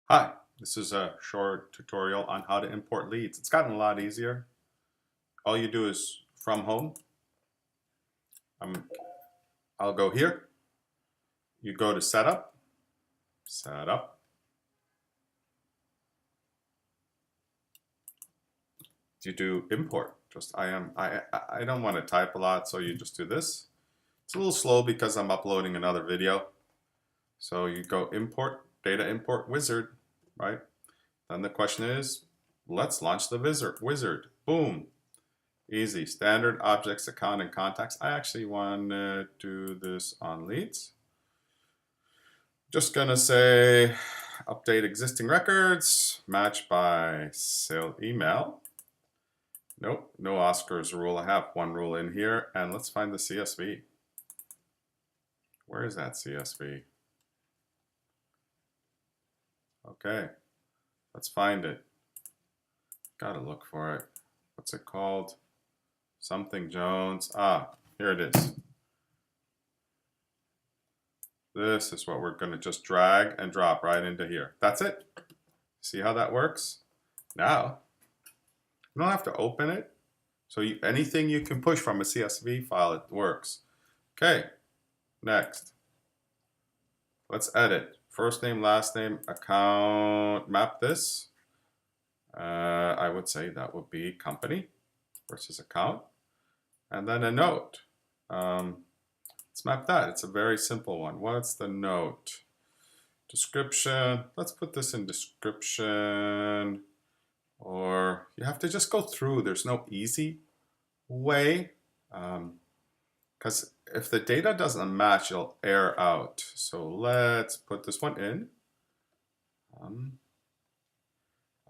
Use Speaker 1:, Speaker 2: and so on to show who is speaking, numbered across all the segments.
Speaker 1: Hi, this is a short tutorial on how to import leads. It's gotten a lot easier. All you do is from home. I'll go here. You go to setup. You do import. I don't want to type a lot, so you just do this. It's a little slow because I'm uploading another video. So you go import, data import wizard, right? Then the question is, let's launch the wizard. Boom. Easy. Standard objects, account, and contacts. I actually want to do this on leads. Just gonna say update existing records, match by sale email. Nope, no Oscars rule. I have one rule in here, and let's find the CSV. Where is that CSV? Okay, let's find it. Gotta look for it. What's it called? Something Jones. Ah, here it is. This is what we're going to just drag and drop right into here. That's it. See how that works? Now, you don't have to open it. So anything you can push from a CSV file, it works. Okay, next. Let's edit. First name, last name, account, map this. I would say that would be company versus account. And then a note. Let's map that. It's a very simple one. What's the note? Description. Let's put this in description. Or you have to just go through. There's no easy way. Because if the data doesn't match, it'll error out. So let's put this one in. I'm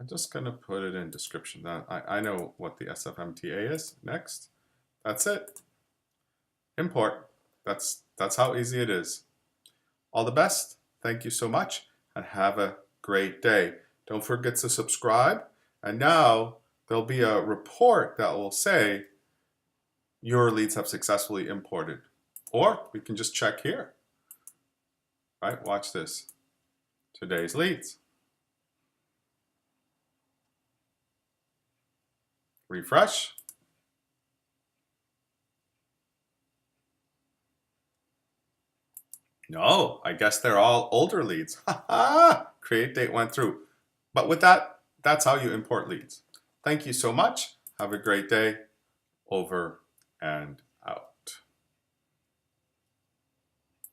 Speaker 1: just going to put it in description. I know what the SFMTA is. Next. That's it. Import. That's how easy it is. All the best. Thank you so much and have a great day. Don't forget to subscribe. And now there'll be a report that will say your leads have successfully imported. Or we can just check here. Right? Watch this. Today's leads. Refresh. No, I guess they're all older leads. Create date went through. But with that, that's how you import leads. Thank you so much. Have a great day. Over and